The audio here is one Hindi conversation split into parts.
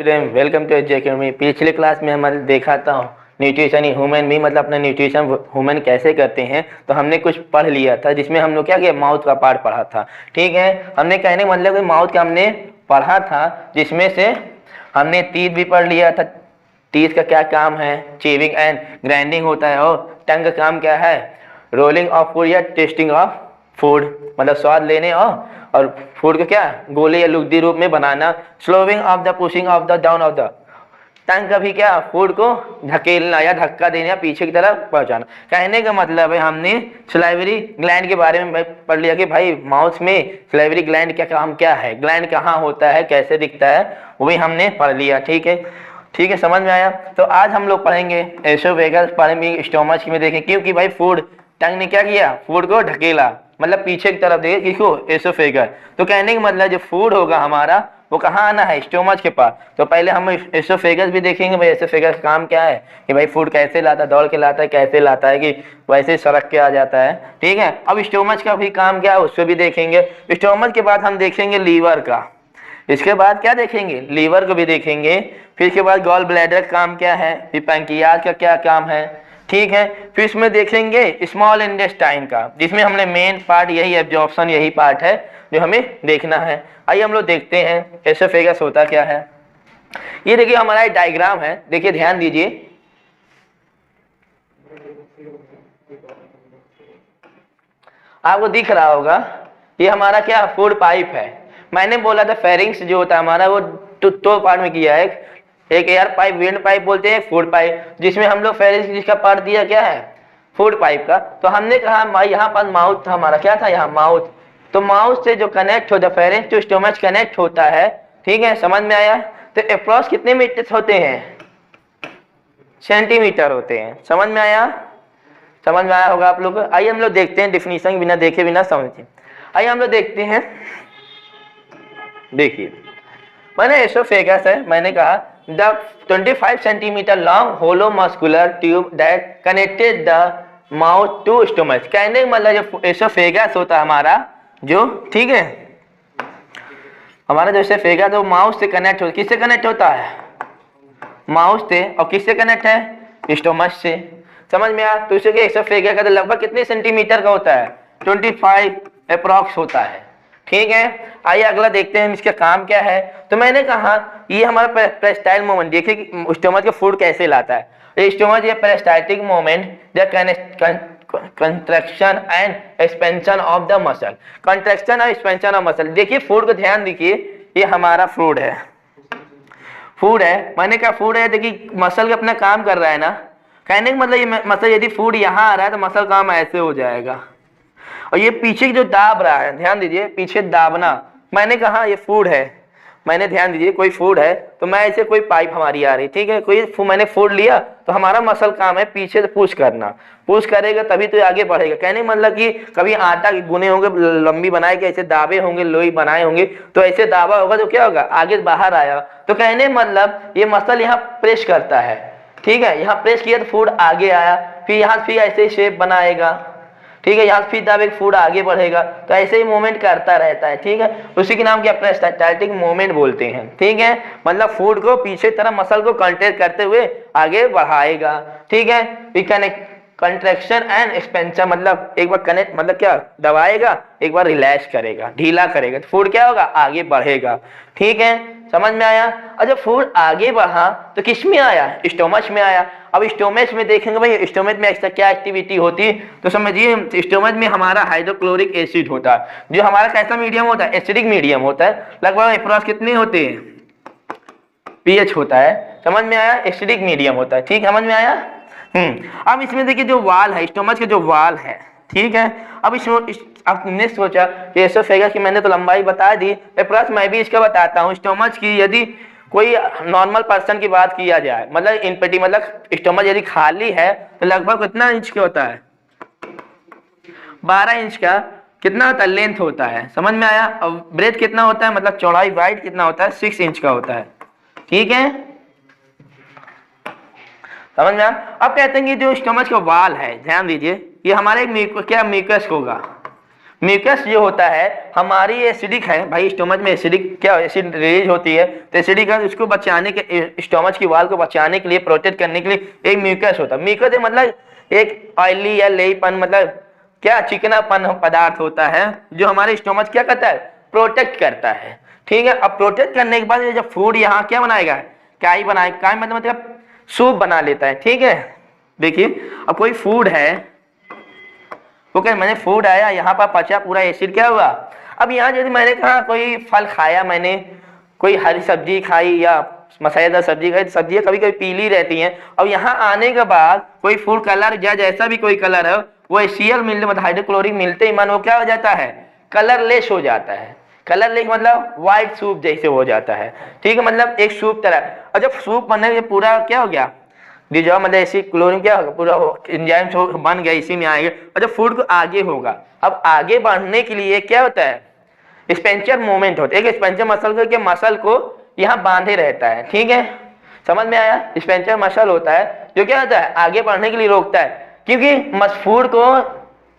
Student, welcome to H academy. पिछले क्लास में हमने देखा था न्यूट्रिशन इन ह्यूमन भी, मतलब अपना न्यूट्रिशन ह्यूमन कैसे करते हैं। तो हमने कुछ पढ़ लिया था जिसमें हम लोग क्या किया, माउथ का पार्ट पढ़ा था। ठीक है, हमने कहने का मतलब कि माउथ का हमने पढ़ा था, जिसमें से हमने टीथ भी पढ़ लिया था। टीथ का क्या काम है, चेविंग एंड ग्राइंडिंग होता है। और टंग का काम क्या है, रोलिंग ऑफ फूड या टेस्टिंग ऑफ फूड, मतलब स्वाद लेने और फूड को क्या गोले या लुगदी रूप में बनाना। Slowing of the pushing of the down of the tongue का भी क्या, फूड को धकेलना या धक्का देना, पीछे की तरफ पहुंचाना। कहने का मतलब है हमने सलाइवरी ग्लैंड के बारे में पढ़ लिया कि भाई माउथ में सलाइवरी ग्लैंड क्या काम क्या है, ग्लैंड कहाँ होता है, कैसे दिखता है, वो भी हमने पढ़ लिया। ठीक है, ठीक है, समझ में आया। तो आज हम लोग पढ़ेंगे एसोफेगस, पढ़ेंगे स्टोमच में देखें, क्योंकि भाई फूड टंग ने क्या किया, फूड को ढकेला, मतलब पीछे की तरफ देखे, किसको, एसोफेगस। तो कहने का मतलब जो फूड होगा हमारा वो कहाँ आना है, स्टोमच के पास। तो पहले हम एसोफेगस भी देखेंगे, भाई एसोफेगस का काम क्या है, कि भाई फूड कैसे लाता है, दौड़ के लाता है, कैसे लाता है, कि वैसे सड़क के आ जाता है। ठीक है, अब स्टोमच का भी काम क्या है उसको भी देखेंगे। स्टोमच के बाद हम देखेंगे लीवर का, इसके बाद क्या देखेंगे, लीवर को भी देखेंगे। फिर इसके बाद गॉल ब्लैडर का काम क्या है, फिर पैंक्रियाज का क्या काम है। ठीक है, फिर इसमें देखेंगे स्मॉल इंटेस्टाइन का, जिसमें हमने मेन पार्ट यही एब्जॉर्प्शन, यही पार्ट है जो हमें देखना है। आइए हम लोग देखते हैं एसोफेगस होता क्या है। ये देखिए हमारा एक डायग्राम है, देखिए ध्यान दीजिए। आपको दिख रहा होगा ये हमारा क्या, फूड पाइप है। मैंने बोला था फेरिंग्स जो होता है हमारा वो दो पार्ट में किया है, एक एयर पाइप, विंड पाइप बोलते हैं, फूड पाइप, जिसमें हम लोग फेरिंग्स जिसका पार्ट दिया क्या है, फूड पाइप का। तो हमने कहा यहाँ पर माउथ था हमारा, क्या था यहाँ माउथ। तो माउथ से जो कनेक्ट होता है फेरिंग्स टू स्टोमच कनेक्ट होता है। ठीक है, समझ में आया। तो अप्रॉक्स कितने मीटर होते हैं, सेंटीमीटर होते हैं। समझ में आया, समझ में आया होगा आप लोग को। आइए हम लोग देखते हैं डिफिनीशन, बिना देखे बिना समझे। आइए हम लोग देखते हैं। देखिए मैंने एसोफेगस है, मैंने कहा the 25 centimetre long hollow muscular tube that connected the mouth to stomach. कहने का मतलब जो एसोफेगस होता है हमारा जो, ठीक है, हमारा जो एसोफेगस है वो माउथ से कनेक्ट होता है। किससे कनेक्ट होता है, माउथ से। और किससे कनेक्ट है, स्टोमच से। समझ में आया। तो इसके एसोफेगस का तो लगभग कितने सेंटीमीटर का होता है, 25 अप्रॉक्स होता है। ठीक है, आइए अगला देखते हैं इसका काम क्या है। तो मैंने कहा ये हमारा पेरिस्टाइल मूवमेंट, देखिए कि स्टोमच का फूड कैसे लाता है। स्टोमच ये peristaltic movement the contraction and expansion of the muscle, contraction और एक्सपेंशन ऑफ मसल। देखिए फूड को ध्यान दीजिए, ये हमारा फूड है, फूड है, मैंने कहा फूड है। देखिए मसल का अपना काम कर रहा है ना। कहने का मतलब ये मसल, यदि फूड यहाँ आ रहा है तो मसल काम ऐसे हो जाएगा। और ये पीछे जो दाब रहा है, ध्यान दीजिए, पीछे दाबना, मैंने कहा ये फूड है, मैंने ध्यान दीजिए कोई फूड है तो मैं ऐसे कोई पाइप हमारी आ रही, ठीक है, कोई मैंने फूड लिया तो हमारा मसल काम है पीछे से पुश करना। पुश करेगा तभी तो आगे बढ़ेगा। कहने का मतलब कि कभी आटा गुने होंगे, लंबी बनाए के ऐसे दाबे होंगे, लोई बनाए होंगे, तो ऐसे दाबा होगा तो क्या होगा, आगे बाहर आया। तो कहने मतलब ये मसल यहाँ प्रेस करता है। ठीक है, यहाँ प्रेस किया तो फूड आगे आया, फिर यहाँ फिर ऐसे शेप बनाएगा। ठीक है, यहाँ फिर दाबे फूड आगे बढ़ेगा, तो ऐसे ही मूवमेंट करता रहता है। ठीक है, उसी के नाम क्या, पेरिस्टाल्टिक मूवमेंट बोलते हैं। ठीक है, मतलब फूड को पीछे तरफ मसल को कंट्रैक्ट करते हुए आगे बढ़ाएगा। ठीक है, कंट्रैक्शन एंड एक्सपेंशन, मतलब एक बार कनेक्ट मतलब क्या, दबाएगा, एक बार रिलैक्स करेगा, ढीला करेगा, तो फूड क्या होगा, आगे बढ़ेगा। ठीक है, समझ में आया। और जब फूड आगे बढ़ा तो किस में आया, स्टोमच में आया। अब स्टोमच में देखेंगे भाई स्टोमच में एक्स्ट्रा क्या एक्टिविटी होती है, तो समझिए स्टोमच में हमारा हाइड्रोक्लोरिक एसिड होता है, जो हमारा कैसा मीडियम होता है, एसिडिक मीडियम होता है। लगभग अप्रॉक्स कितने होते हैं, पीएच होता है। समझ में आया, एसिडिक मीडियम होता है। ठीक, समझ में आया। अब इसमें देखिए जो वाल है, स्टोमच का जो वाल है, ठीक है। अब इसमें आपने सोचा कि एसोफेगस की मैंने तो लंबाई बता दी, प्लस मैं भी इसका बताता हूँ। स्टोमच की यदि कोई नॉर्मल पर्सन की बात किया जाए, मतलब इनपेटी, मतलब स्टोमच यदि खाली है तो लगभग कितना इंच का होता है, 12 इंच का कितना होता है, लेंथ होता है। समझ में आया। अब ब्रेथ कितना होता है, मतलब चौड़ाई वाइड कितना होता है, 6 इंच का होता है। ठीक है, समझ में आया। अब कहते हैं कि जो स्टोमच का वाल है, ध्यान दीजिए, ये हमारे क्या म्यूकस होगा, म्यूकस जो होता है हमारी एसिडिक है भाई, स्टोमच में एसिडिक क्या एसिड रिलीज होती है, तो एसिडिक है उसको बचाने के, स्टोमच की वाल को बचाने के लिए, प्रोटेक्ट करने के लिए एक म्यूकस होता है। म्यूकस मतलब एक ऑयली या लेईपन, मतलब क्या चिकनापन पदार्थ होता है जो हमारे स्टोमच क्या करता है, प्रोटेक्ट करता है। ठीक है, अब प्रोटेक्ट करने के बाद ये जब फूड यहाँ क्या बनाएगा, काई बनाएगा, काई मतलब सूप बना लेता है। ठीक है, देखिए अब कोई फूड है, ओके मैंने फूड आया यहाँ पर पचा, पूरा एसिड क्या हुआ। अब यहाँ यदि मैंने कहा कोई फल खाया, मैंने कोई हरी सब्जी खाई या मसालेदार सब्जी खाई, सब्जियां कभी कभी पीली रहती हैं। अब यहाँ आने के बाद कोई फूड कलर या जैसा भी कोई कलर है वो HCl मिलते मतलब हाइड्रोक्लोरिक मिलते ही मन वो क्या हो जाता है, कलरलेस हो जाता है। कलरलेस मतलब व्हाइट सूप जैसे हो जाता है। ठीक है, मतलब एक सूप तरह। और जब सूप बने पूरा क्या हो गया, डिजॉल्व मतलब ऐसी क्लोरीन क्या होगा, पूरा एंजाइम बन गया, इसी में आएंगे। और जब फूड को आगे होगा, अब आगे बढ़ने के लिए क्या होता है, स्पेंचर मूवमेंट होता है। एक स्पेंचर मसल के मसल को यहाँ बांधे रहता है। ठीक है, समझ में आया, स्पेंचर मसल होता है जो क्या होता है, आगे बढ़ने के लिए रोकता है। क्योंकि फूड को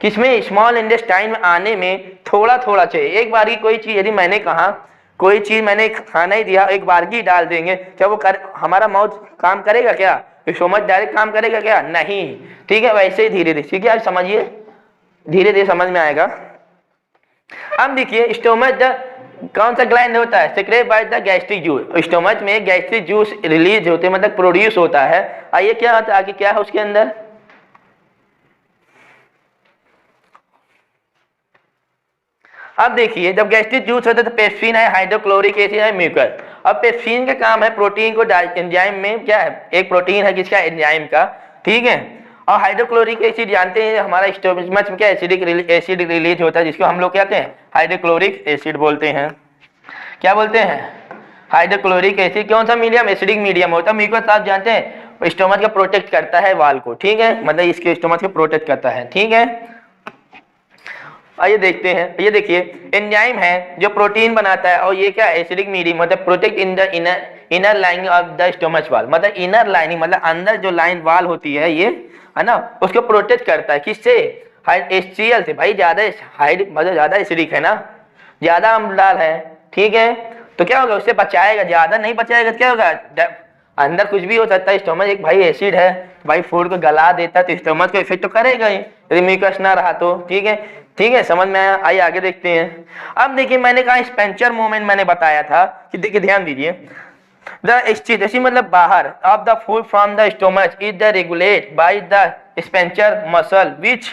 किसमें, स्मॉल इंटेस्टाइन में आने में थोड़ा थोड़ा चाहिए। एक बार की कोई चीज यदि मैंने कहा, कोई चीज मैंने खाना ही दिया, एक बार की डाल देंगे, क्या वो हमारा माउथ काम करेगा क्या, स्टोमच डायरेक्ट काम करेगा क्या, नहीं। ठीक है, वैसे ही धीरे धीरे, ठीक है आप समझिए, धीरे धीरे समझ में आएगा। अब देखिए स्टोमच कौन सा ग्लैंड होता है, secrete by the gastric juice. Stomach में गैस्ट्रिक जूस रिलीज होते हैं, मतलब प्रोड्यूस होता है। आइए क्या होता है आगे, क्या है उसके अंदर, अब देखिए जब गैस्ट्रिक जूस होता है तो पेप्सिन है, हाइड्रोक्लोरिक एसिड है, म्यूकस। अब पेप्सिन का काम है प्रोटीन को एंजाइम में, क्या है एक प्रोटीन है किसका, एंजाइम का। ठीक है, और हाइड्रोक्लोरिक एसिड जानते हैं हमारा स्टोमच में क्या एसिड रिलीज होता है, जिसको हम लोग कहते हैं हाइड्रोक्लोरिक एसिड बोलते हैं। क्या बोलते हैं, हाइड्रोक्लोरिक एसिड। कौन सा मीडियम, एसिडिक मीडियम होता है। म्यूकस आप जानते हैं स्टोमच का प्रोटेक्ट करता है वाल को। ठीक है, मतलब इसके स्टोमच को प्रोटेक्ट करता है। ठीक है, आइए देखते हैं, ये देखिए एंजाइम है जो प्रोटीन बनाता है, और ये क्या एसिडिक मीडियम मतलब protect in the inner lining of the stomach वाल, मतलब इनर लाइनिंग मतलब अंदर जो लाइन वाल होती है ये है ना, उसको प्रोटेक्ट करता है। किससे, HCl से। भाई ज्यादा मतलब ज्यादा एसिडिक है ना, ज्यादा अम्लदार है। ठीक है, तो क्या होगा, उससे बचाएगा, ज्यादा नहीं बचाएगा तो क्या होगा, अंदर कुछ भी हो सकता है। स्टोमच एक भाई एसिड है, भाई फूड को गला देता है, तो स्टोमच को इफेक्ट तो करेगा ही यदि म्यूकस ना रहा तो। ठीक है, ठीक है, समझ में आया। आइए आगे देखते हैं। अब देखिए मैंने कहा स्पेंचर मूवमेंट मैंने बताया था कि देखिए ध्यान दीजिए, द एक्सचेंज मतलब बाहर of the food from the stomach is the regulate by the sphincter muscle which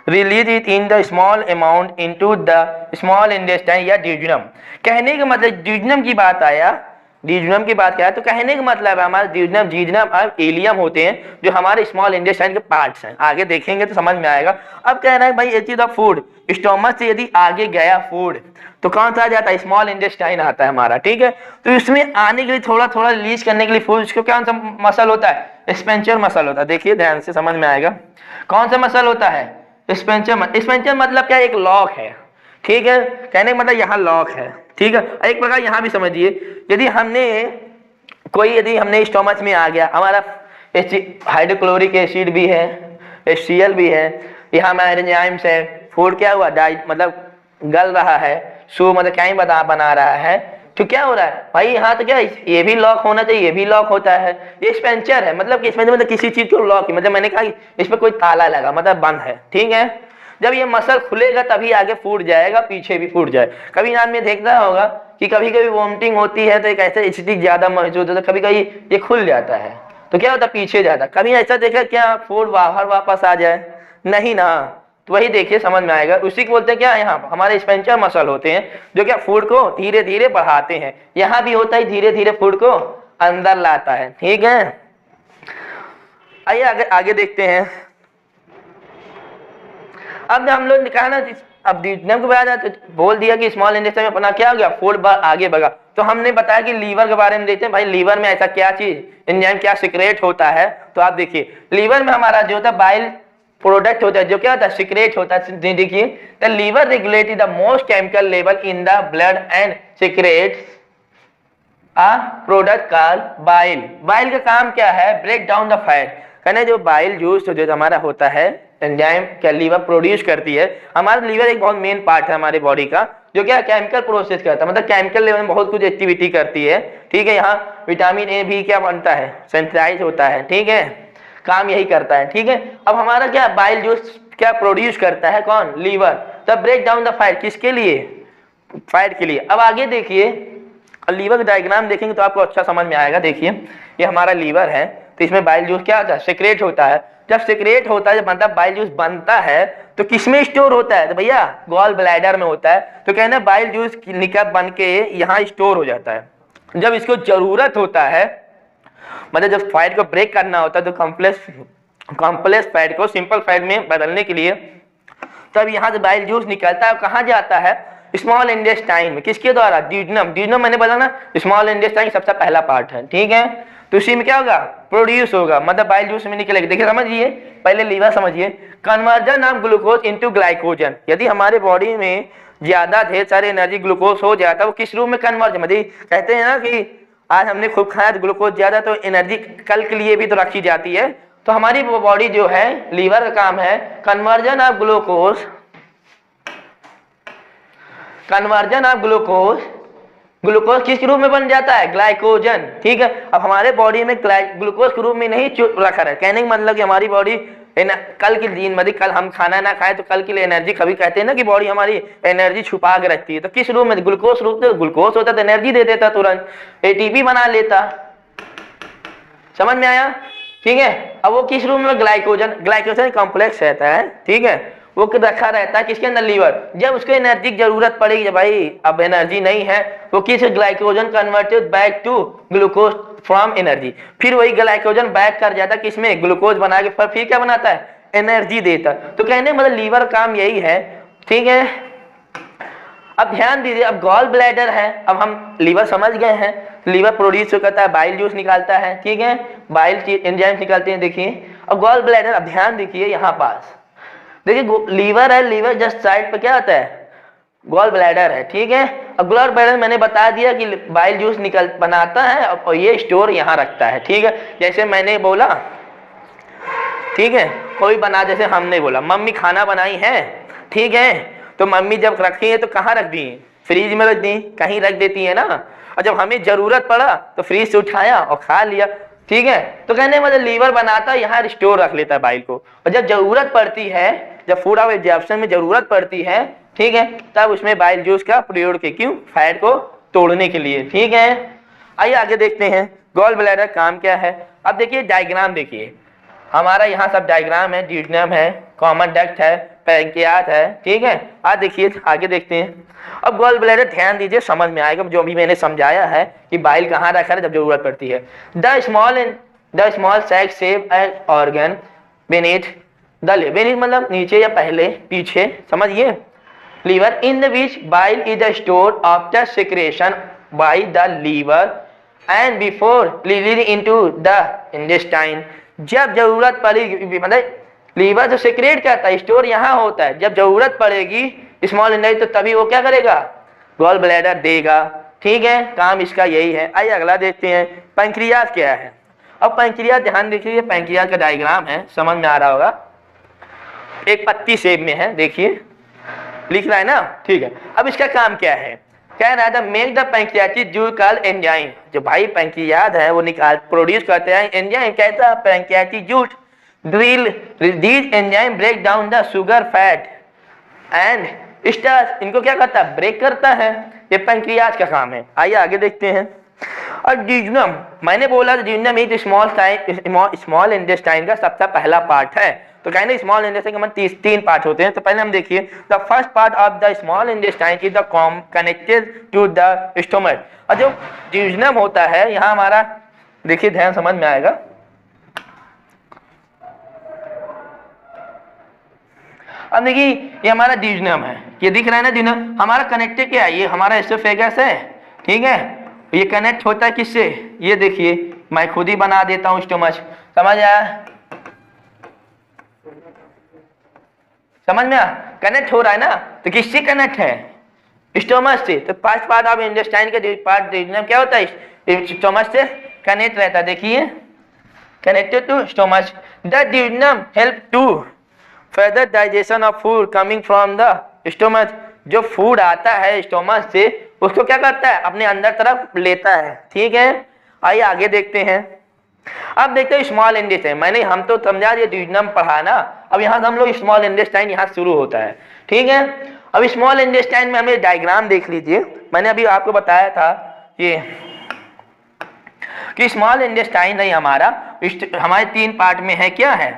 release it in the small amount into the small intestine या ड्यूजनम। कहने का मतलब ड्यूजनम की बात आया, ड्यूजनम की बात क्या है, तो कहने का मतलब है हमारे ड्यूजनम, जीजनम और एलियम होते हैं जो हमारे स्मॉल इंटेस्टाइन के पार्ट्स हैं। आगे देखेंगे तो समझ में आएगा। अब कह रहा है भाई एच द फूड, स्टोमच से यदि आगे गया फूड तो कौन सा आ जाता है, स्मॉल इंटेस्टाइन आता है हमारा। ठीक है, तो इसमें आने के लिए थोड़ा थोड़ा रिलीज करने के लिए फूड, इसको कौन सा मसल होता है, स्पेंचर मसल होता है। देखिए ध्यान से समझ में आएगा, कौन सा मसल होता है, स्पेंचर। स्पेंचर मतलब क्या, एक लॉक है। ठीक है, कहने का मतलब यहाँ लॉक है। ठीक है, एक प्रकार यहाँ भी समझिए, यदि हमने स्टोमच में आ गया, हमारा हाइड्रोक्लोरिक एसिड भी है, HCl भी है, यहाँ हमारे एंजाइम्स है, फूड क्या हुआ, मतलब गल रहा है, मतलब क्या ही बना रहा है, तो क्या हो रहा है भाई, यहाँ तो क्या ये भी लॉक होना चाहिए, ये भी लॉक होता है। ये स्पेंचर है, मतलब कि इसमें मतलब किसी चीज को लॉक, मतलब मैंने कहा इसमें कोई ताला लगा, मतलब बंद है। ठीक है, जब ये मसल खुलेगा तभी आगे फूट जाएगा, पीछे भी फूट जाए। कभी आदमी देखता होगा कि कभी कभी वॉमिटिंग होती है तो एक ऐसा एसिडिक ज्यादा महसूस होता है, कभी कभी ये खुल जाता है तो क्या होता है, पीछे जाता है। कभी ऐसा देखा क्या फूड बाहर वापस आ जाए, नहीं ना, तो वही देखिए समझ में आएगा। उसी को बोलते हैं क्या, यहाँ हमारे स्पेंचर मसल होते हैं जो क्या फूड को धीरे धीरे बढ़ाते हैं। यहाँ भी होता है धीरे धीरे फूड को अंदर लाता है। ठीक है, आइए आगे देखते हैं। अब हम लोग निकाला ना, अब ड्यूजनम के बाद तो बोल दिया कि स्मॉल इंटेस्टाइन में अपना क्या हो गया, फूड आगे बढ़ा। तो हमने बताया कि लीवर के बारे में देखते हैं, भाई लीवर में ऐसा क्या चीज एंजाइम क्या सिक्रेट होता है। तो आप देखिए लीवर में हमारा जो होता है बाइल प्रोडक्ट होता है, जो क्या होता है, सिक्रेट होता है। देखिए the liver regulate the most chemical level in the blood and secretes a product called bile. Bile का काम क्या है, ब्रेक डाउन द फैट। कहने जो बाइल जूस जो हमारा होता है एंजाइम क्या लीवर प्रोड्यूस करती है। हमारा लीवर एक बहुत मेन पार्ट है हमारे बॉडी का, जो क्या केमिकल प्रोसेस करता है, मतलब केमिकल लेवल में बहुत कुछ एक्टिविटी करती है। ठीक है, यहाँ विटामिन ए भी क्या बनता है, सेंथेसाइज होता है। ठीक है, काम यही करता है। ठीक है, अब हमारा क्या बाइल जूस क्या प्रोड्यूस करता है, कौन, लीवर। तब ब्रेक डाउन द फैट, किसके लिए, फैट के लिए। अब आगे देखिए, लीवर का डायग्राम देखेंगे तो आपको अच्छा समझ में आएगा। देखिए ये हमारा लीवर है, तो इसमें बाइल जूस क्या होता है, सेक्रेट होता है। जब सेक्रेट होता है, जब मतलब बाइल जूस बनता है, तो किसमें स्टोर होता है, तो भैया गॉल ब्लैडर में होता है। तो कहना बाइल जूस निकल बन के यहाँ स्टोर हो जाता है। जब इसको जरूरत होता है, मतलब जब फैट को ब्रेक करना होता है, तो कॉम्प्लेक्स फैट को सिंपल फैट में बदलने के लिए, तब यहाँ से बाइल जूस निकलता है। कहाँ जाता है, स्मॉल इंटेस्टाइन में, किसके द्वारा, ड्यूडेनम। ड्यूडेनम मैंने बोला ना, स्मॉल इंटेस्टाइन सबसे पहला पार्ट है। ठीक है, तो उसी में क्या होगा, प्रोड्यूस होगा, मतलब बाइल जूस में निकलेगा। देखिए समझिए, पहले लीवर समझिए, conversion of glucose into glycogen. यदि हमारे बॉडी में ज्यादा ढेर सारे एनर्जी ग्लूकोज हो जाता है, वो किस रूप में कन्वर्जन, मतलब कहते हैं ना कि आज हमने खूब खाया तो ग्लूकोज ज्यादा, तो एनर्जी कल के लिए भी तो रखी जाती है। तो हमारी बॉडी जो है, लीवर का काम है कन्वर्जन ऑफ ग्लूकोज, ग्लूकोज किस रूप में बन जाता है, ग्लाइकोजन। ठीक है, अब हमारे बॉडी में ग्लूकोज के रूप में नहीं रखा है। कहने का मतलब कि हमारी बॉडी कल के दिन, मतलब कल हम खाना ना खाए तो कल के लिए एनर्जी, कभी कहते हैं ना कि बॉडी हमारी एनर्जी छुपा के रखती है, तो किस रूप में, ग्लूकोज रूप में। ग्लूकोज होता तो एनर्जी दे देता, तुरंत एटीपी बना लेता। समझ में आया। ठीक है, अब वो किस रूप में, ग्लाइकोजन कॉम्प्लेक्स रहता है। ठीक है, वो रखा रहता है किसके अंदर, लीवर। जब उसको एनर्जी की जरूरत पड़ेगी, जब भाई अब एनर्जी नहीं है, वो किस glycogen converted back to glucose from energy, फिर वही ग्लाइकोजन बैक कर जाता है किसमें, ग्लूकोज बना के, फिर क्या बनाता है, एनर्जी देता। तो कहने मतलब लीवर काम यही है। ठीक है, अब ध्यान दीजिए, अब गॉल ब्लैडर है, अब हम लीवर समझ गए हैं। लीवर प्रोड्यूस करता है, बाइल जूस निकालता है। ठीक है, बाइल एंजाइम्स निकालते हैं। देखिए अब गॉल ब्लैडर, अब ध्यान देखिए यहाँ पास, देखिए लीवर है, लीवर जस्ट साइड पे क्या आता है, गॉल ब्लैडर है। ठीक है, अब गॉल ब्लैडर मैंने बता दिया कि बाइल जूस निकल बनाता है और ये स्टोर यहाँ रखता है। ठीक है, जैसे मैंने बोला, ठीक है, कोई बना, जैसे हमने बोला मम्मी खाना बनाई है, ठीक है, तो मम्मी जब रखी है तो कहाँ रख दी, फ्रिज में रख दी, कहीं रख देती है ना, और जब हमें जरूरत पड़ा तो फ्रिज से उठाया और खा लिया। ठीक है, तो कहने मतलब लीवर बनाता है, यहाँ स्टोर रख लेता है बाइल को, और जब जरूरत पड़ती है, जब फूड ऑफ एब्जॉर्प्शन में जरूरत पड़ती है, ठीक है, तब उसमें बाइल जूस का प्रयोग के, क्यों, फैट को तोड़ने के लिए। ठीक है, आइए आगे देखते हैं गॉल ब्लैडर काम क्या है। अब देखिए डायग्राम, देखिए हमारा यहाँ सब डायग्राम है, ड्यूडेनम है, कॉमन डक्ट है, पैंक्रियास है। ठीक है, आज देखिए आगे देखते हैं। अब गॉल ब्लैडर ध्यान दीजिए, समझ में आएगा जो भी मैंने समझाया है कि बाइल कहाँ रखा है जब जरूरत पड़ती है। The small sac save an organ beneath the liver, beneath मतलब नीचे या पहले, पीछे, समझिए, liver, in the which bile is the store after secretion by the liver and before release into the intestine. जब जरूरत पड़ेगी, मतलब लीवर जो सेक्रेट करता है, स्टोर यहाँ होता है, जब जरूरत पड़ेगी स्मॉल इंटेस्टाइन, तो तभी वो क्या करेगा, गॉल ब्लैडर देगा। ठीक है, काम इसका यही है। आइए अगला देखते हैं, पैंक्रियास क्या है। अब पैंक्रियास ध्यान देखिए, पैंक्रियास का डायग्राम है, समझ में आ रहा होगा, एक पत्ती शेप में है, देखिए लिख रहा है ना। ठीक है, अब इसका काम क्या है, कह रहा था make the pancreatic juice called enzyme. जो भाई पैंक्रियास है वो निकाल प्रोड्यूस करते हैं एंजाइम, कैसा, pancreatic juice. Drill these enzyme break down the sugar fat and starch, इनको क्या करता है, ब्रेक करता है। ये पैंक्रियास का काम है। आइए आगे देखते हैं। और ड्यूडेनम, मैंने बोला ड्यूडेनम एक स्मॉल इंटेस्टाइन का सबसे पहला पार्ट है। तो कहने स्मॉल इंटेस्टाइन के मतलब तीन पार्ट होते हैं। तो पहले हम देखिए, the first part of the small intestine is the connected to the stomach. और जो ड्यूडेनम होता है, यहाँ हमारा देखिए, ध्यान समझ में आएगा। अब देखिए ये हमारा ड्यूडेनम है, ये दिख रहा है ना ड्यूडेनम, हमारा कनेक्टेड क्या है, ये हमारा एसोफेगस है। ठीक है, ये कनेक्ट होता है किससे, ये देखिए मैं खुद ही बना देता हूँ स्टोमच, समझ आया, समझ में आया, कनेक्ट हो रहा है ना, तो किससे कनेक्ट है, स्टोमच से। तो फर्स्ट पार्ट ऑफ इंटेस्टाइन का पार्ट ड्यूडेनम क्या होता है, स्टोमच से कनेक्ट रहता है। देखिए connected to stomach, the duodenum help to further digestion of food coming from the stomach, जो फूड आता है स्टोमच से उसको क्या करता है, अपने अंदर तरफ लेता है। ठीक है, आइए आगे देखते हैं। अब देखते हैं स्मॉल इंटेस्टाइन। हम तो समझा दिया ड्यूडेनम पढ़ा ना, अब यहाँ से हम लोग स्मॉल इंटेस्टाइन यहाँ शुरू होता है। ठीक है, अब स्मॉल इंटेस्टाइन में हमें डायग्राम देख लीजिए। मैंने अभी आपको बताया था ये कि स्मॉल इंटेस्टाइन नहीं हमारा, हमारे 3 पार्ट में है। क्या है?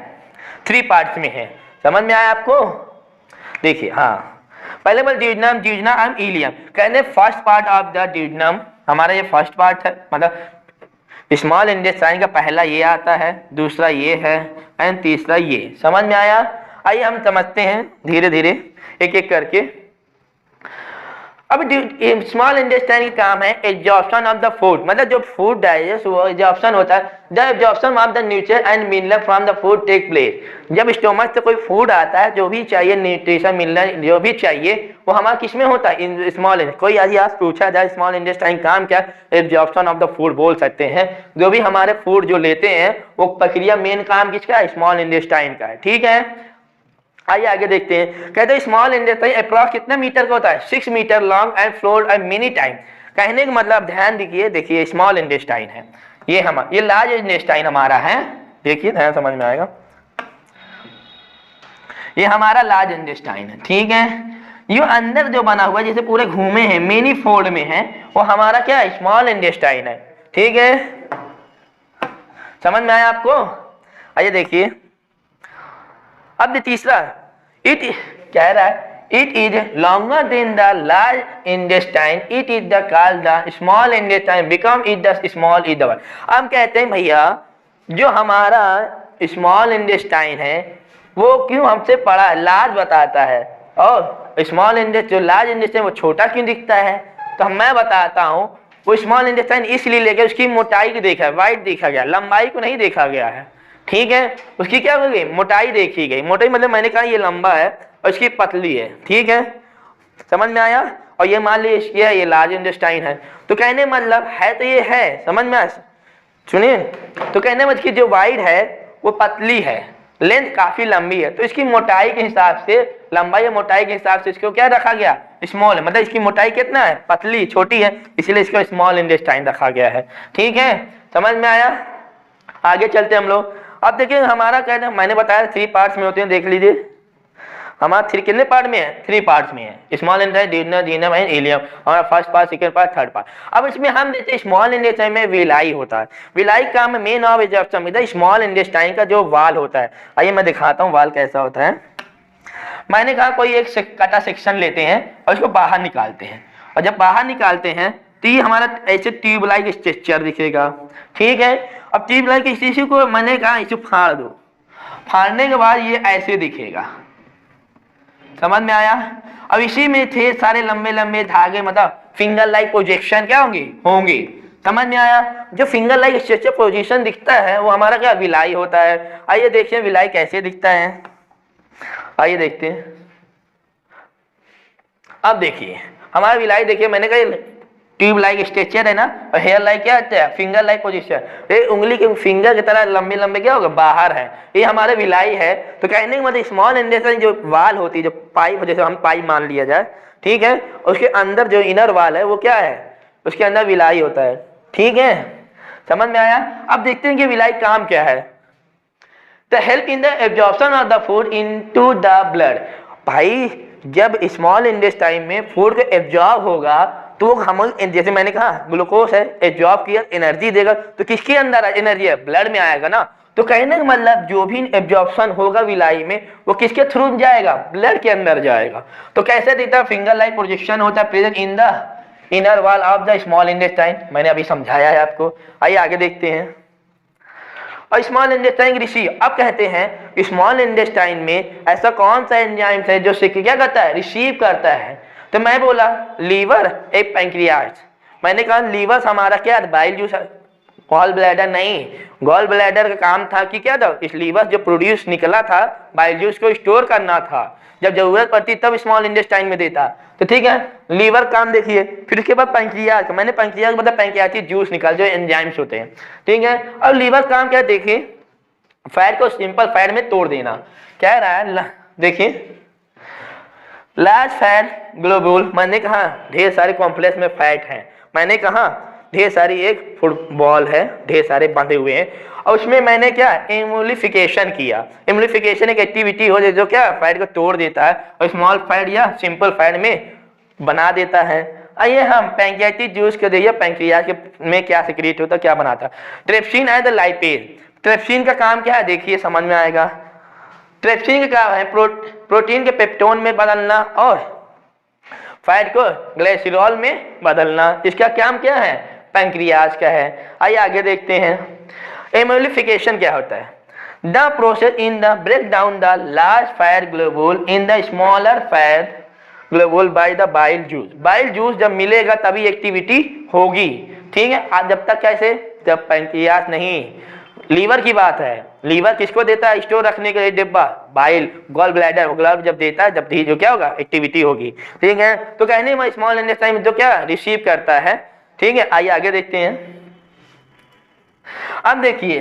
3 पार्ट्स में है। समझ में आया आपको? देखिए, हाँ, पहले बोल ड्यूडेनम, ड्यूडेनम एंड इलियम। कहते first part of the duodenum, हमारा ये फर्स्ट पार्ट है, मतलब स्मॉल इंटेस्टाइन का पहला ये आता है, दूसरा ये है एंड तीसरा ये। समझ में आया? आइए हम समझते हैं धीरे धीरे एक एक करके। अब स्मॉल इंटेस्टाइन का काम है एब्जॉर्प्शन ऑफ द फूड, मतलब जो फूड डाइजेस्ट वो एब्जॉर्प्शन होता है। The absorption of the nutrient and mineral from the food take place. जब स्टोमच से कोई फूड आता है, जो भी चाहिए न्यूट्रिशन मिनरल जो भी चाहिए वो हमारा किसमें होता है? In small. कोई आज पूछा जाए स्मॉल इंटेस्टाइन काम क्या? एब्जॉर्प्शन ऑफ द फूड बोल सकते हैं। जो भी हमारे फूड जो लेते हैं वो प्रक्रिया मेन काम किसका है? स्मॉल इंटेस्टाइन का है। ठीक है, आइए आगे देखते हैं। कहते हैं स्मॉल इंटेस्टाइन अप्रॉक्स कितने मीटर का होता है? 6 metre long and folded at many time. कहने का मतलब ध्यान दीजिए, देखिए स्मॉल इंटेस्टाइन है, ये लार्ज इंटेस्टाइन हमारा है। देखिए ध्यान, समझ में आएगा, ये हमारा लार्ज इंटेस्टाइन है। ठीक है, ये अंदर जो बना हुआ है जैसे पूरे घूमे हैं, मिनी फोल्ड में है, वो हमारा क्या है? स्मॉल इंटेस्टाइन है। ठीक है, समझ में आया आपको? आइए देखिए अब तीसरा, इट कह रहा है it is longer than the large intestine, it is the called the small intestine become is the small is the. हम कहते हैं भैया जो हमारा स्मॉल इंटेस्टाइन है वो क्यों हमसे बड़ा है, लार्ज बताता है, और स्मॉल इंटेस्टाइन जो लार्ज इंटेस्टाइन वो छोटा क्यों दिखता है? तो मैं बताता हूँ, वो स्मॉल इंटेस्टाइन इसलिए लेके उसकी मोटाई को देखा, वाइड देखा गया, लंबाई को नहीं देखा गया है। ठीक है, उसकी क्या हो गई? मोटाई देखी गई। मोटाई मतलब मैंने कहा ये लंबा है और इसकी पतली है। ठीक है, समझ में आया? और ये मान लीजिए ये लार्ज इंटेस्टाइन है, तो कहने मतलब है तो ये है, समझ में आया? सुनिए, तो कहने मतलब कि जो वाइड है वो पतली है, लेंथ काफी लंबी है, तो इसकी मोटाई के हिसाब से, लंबाई या मोटाई के हिसाब से इसको क्या रखा गया? स्मॉल है, मतलब इसकी मोटाई कितना है? पतली, छोटी है, इसलिए इसको स्मॉल इंटेस्टाइन रखा गया है। ठीक है, समझ में आया? आगे चलते हम लोग। अब देखिए हमारा कहते हैं, मैंने बताया 3 पार्ट्स में होते हैं, देख लीजिए हमारा 3 कितने पार्ट में है? 3 पार्ट्स में है। Small intestine, duodenum and ileum, हमारा first part, second part, third part. अब इसमें हम देखते हैं स्मॉल इंटेस्टाइन में विलाई होता है। विलाई का main of absorption small intestine का जो वाल होता है। आइए मैं दिखाता हूँ वाल कैसा होता है। मैंने कहा कोई एक कटा सेक्शन लेते हैं और इसको बाहर निकालते हैं, और जब बाहर निकालते हैं तो ये हमारा ऐसे ट्यूब लाइक स्ट्रक्चर दिखेगा। ठीक है, अब ट्यूब लाइक स्ट्रक्चर को मैंने कहा इसे फाड़ दो, फाड़ने के बाद ये ऐसे दिखेगा। समझ में आया? अब इसी में थे सारे लंबे लंबे धागे, मतलब फिंगर लाइक प्रोजेक्शन क्या होंगे। समझ में आया? जो फिंगर लाइक स्ट्रक्चर पोजीशन दिखता है वो हमारा क्या? विलाई होता है। आइए देखिए विलाई कैसे दिखता है, आइए देखते हैं। अब देखिए हमारा विलाई, देखिए मैंने कहा ट्यूब लाइक स्ट्रक्चर है ना, और हेयर लाइक क्या है? Finger like position. ये उंगली के फिंगर की तरह लंबे लंबे क्या होगा? बाहर है, ये हमारे विलाई है। तो कहने का मतलब स्मॉल इंटेस्टाइन जो वाल होती है, जो पाइप, जैसे हम पाइप मान लिया जाए, ठीक है, उसके अंदर जो इनर वाल है वो क्या है? उसके अंदर विलाई होता है। ठीक है, समझ में आया? अब देखते हैं कि विलाई काम क्या है। The help in the absorption of the food into the blood. भाई जब स्मॉल इंटेस्टाइन में फूड को एब्जॉर्ब होगा तो हम, जैसे मैंने कहा ग्लूकोज है, एब्जॉर्ब किया, एनर्जी देगा, तो किसके अंदर एनर्जी है? ब्लड में आएगा ना। तो कहने का मतलब जो भी एब्जॉर्प्शन होगा विलाई में वो किसके थ्रू जाएगा? ब्लड के अंदर जाएगा। तो कैसे दिखता है? फिंगर लाइक प्रोजेक्शन होता है present in the inner wall of the small intestine. मैंने अभी समझाया है आपको। आइए आगे देखते हैं। और स्मॉल इंटेस्टाइन रिसीव, अब कहते हैं स्मॉल इंटेस्टाइन में ऐसा कौन सा एंजाइम है जो क्या करता है? रिसीव करता है। तो मैं बोला लीवर, एक पैंक्रियाज। मैंने कहा लीवर हमारा क्या? बाइल जूस, गॉल ब्लैडर नहीं। गॉल ब्लैडर का काम था कि क्या था? इस लीवर जो प्रोड्यूस निकला था बाइल जूस को स्टोर करना था, जब जरूरत पड़ती तब स्मॉल इंटेस्टाइन में देता। तो ठीक है, लीवर काम देखिए। फिर उसके बाद पैंक्रियाज, मैंने पैंक्रियाज मतलब पैंक्रियाटिक जूस निकाल, जो एंजाइम्स होते हैं। ठीक है, और लीवर काम क्या? देखिए फैट को सिंपल फैट में तोड़ देना। कह रहा है देखिए लार्ज फैट ग्लोब्यूल, मैंने कहा ढेर सारे कॉम्प्लेक्स में फैट हैं, मैंने कहा ढेर सारी एक फुटबॉल है, ढेर सारे बंधे हुए हैं, और उसमें मैंने क्या एम्यूलिफिकेशन किया। एम्यूलिफिकेशन एक एक्टिविटी हो जो क्या फैट को तोड़ देता है और स्मॉल फैट या सिंपल फैट में बना देता है। आइए हम पैंक्रियाटिक जूस को देखिए, पैंक्रियास में क्या सिक्रेट होता है, क्या बनाता है। Trypsin and the lipase, trypsin का काम क्या है देखिए समझ में आएगा। ट्रिप्सिन का काम है प्रोटीन के पेप्टोन में बदलना और फैट को ग्लिसरॉल में बदलना। इसका काम क्या है, पैंक्रियास का है। आइए आगे देखते हैं एम्यूलिफिकेशन क्या होता है। The process in the break down the large fat globule in the smaller fat globule by the bile juice. Bile juice जब मिलेगा तभी एक्टिविटी होगी, ठीक है। आज जब तक कैसे, जब पैंक्रियास नहीं, लीवर की बात है। लीवर किसको देता है स्टोर रखने के लिए डिब्बा, बाइल, गॉल ब्लैडर ग्लब जब देता है, जब जो क्या होगा एक्टिविटी होगी, ठीक है। तो कहने में स्मॉल इंटेस्टाइन जो क्या रिसीव करता है, ठीक है। आइए आगे देखते हैं। अब देखिए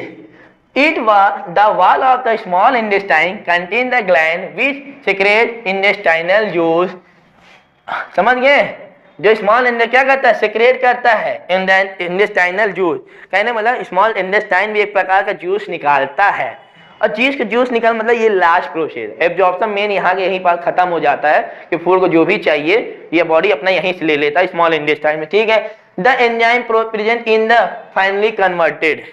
it the wall of the small intestine contain the gland which secrete intestinal juice. समझ गए, जो स्मॉल इंटेस्टाइन क्या करता है, सेक्रेट करता है इंटेस्टाइनल जूस। कहने मतलब स्मॉल इंटेस्टाइन भी एक प्रकार का जूस निकालता है, और चीज का जूस निकाल मतलब ये लास्ट प्रोसेस एब्जॉर्प्शन मेन यहाँ के यहीं पर खत्म हो जाता है कि फूड को जो भी चाहिए ये बॉडी अपना यहीं से ले लेता है स्मॉल इंटेस्टाइन में, ठीक है। The enzyme present in the finally converted,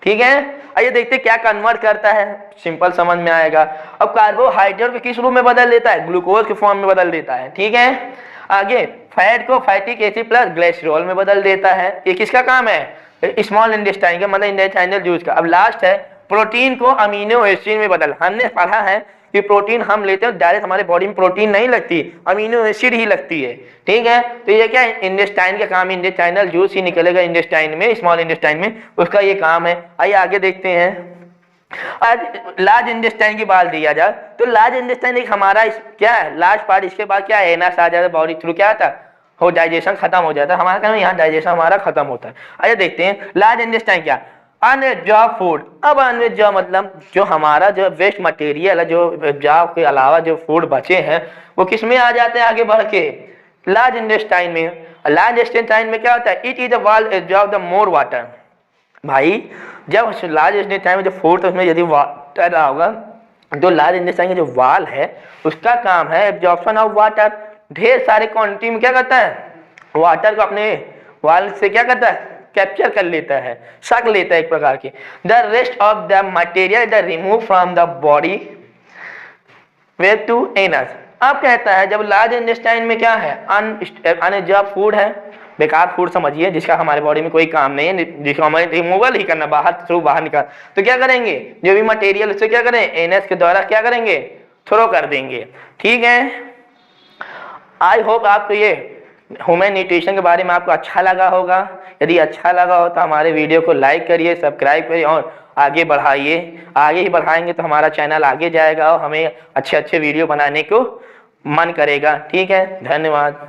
ठीक है। आइए देखते क्या कन्वर्ट करता है, सिंपल समझ में आएगा। अब कार्बोहाइड्रेट को किस रूप में बदल देता है, ग्लूकोज के फॉर्म में बदल देता है, ठीक है। आगे फैट को फैटिक एसिड प्लस ग्लिसरॉल में बदल देता है। ये किसका काम है, स्मॉल इंटेस्टाइन का, मतलब इंटेस्टाइनल जूस का। अब लास्ट है प्रोटीन को अमीनो एसिड में बदल। हमने पढ़ा है कि प्रोटीन हम लेते हैं डायरेक्ट हमारे बॉडी में प्रोटीन नहीं लगती, अमीनो एसिड ही लगती है, ठीक है। तो ये क्या है इंटेस्टाइन का काम, इंटेस्टाइनल जूस ही निकलेगा इंटेस्टाइन में, स्मॉल इंटेस्टाइन में, उसका ये काम है। आइए आगे देखते हैं। आज लार्ज इंटेस्टाइन की बात दिया जाए तो लार्ज इंटेस्टाइन एक हमारा क्या है लार्ज पार्ट, इसके बाद क्या है एनएस आ जाता है बॉडी थ्रू, क्या आता हो डाइजेशन खत्म हो जाता है हमारा, क्या यहाँ डाइजेशन हमारा खत्म होता है। आइए देखते हैं लार्ज इंटेस्टाइन क्या, अनएब्जॉर्ब फूड। अब अनएब्जॉर्ब मतलब जो हमारा जो वेस्ट मटेरियल है, जो एब्जॉर्ब के अलावा जो फूड बचे हैं वो किस में आ जाते हैं आगे बढ़ के, लार्ज इंटेस्टाइन में। लार्ज इंटेस्टाइन में क्या होता है, it is the wall absorb the more water. भाई जब लार्ज इंटेस्टाइन में जो फूड है उसमें यदि वाटर रहा होगा, जो लार्ज इंटेस्टाइन का जो वाल है उसका काम है एब्जॉर्प्शन ऑफ वाटर। ढेर सारे क्वांटिटी में क्या करता है, वाटर को अपने वाल से क्या करता है, कैप्चर कर लेता है, सक लेता है एक प्रकार की। The rest of the material the remove from the body way to anus. अब कहता है जब लार्ज इंटेस्टाइन में क्या है अनएब्जॉर्ब फूड है, बेकार फूड समझिए जिसका हमारे बॉडी में कोई काम नहीं है, जिसको हमें रिमूवल ही करना, बाहर थ्रू बाहर निकाल, तो क्या करेंगे जो भी मटेरियल उससे क्या करें एनएस के द्वारा क्या करेंगे थ्रो कर देंगे, ठीक है। आई होप आपको ये ह्यूमन न्यूट्रिशन के बारे में आपको अच्छा लगा होगा। यदि अच्छा लगा हो तो हमारे वीडियो को लाइक करिए, सब्सक्राइब करिए और आगे बढ़ाइए। आगे ही बढ़ाएंगे तो हमारा चैनल आगे जाएगा और हमें अच्छे अच्छे वीडियो बनाने को मन करेगा, ठीक है। धन्यवाद।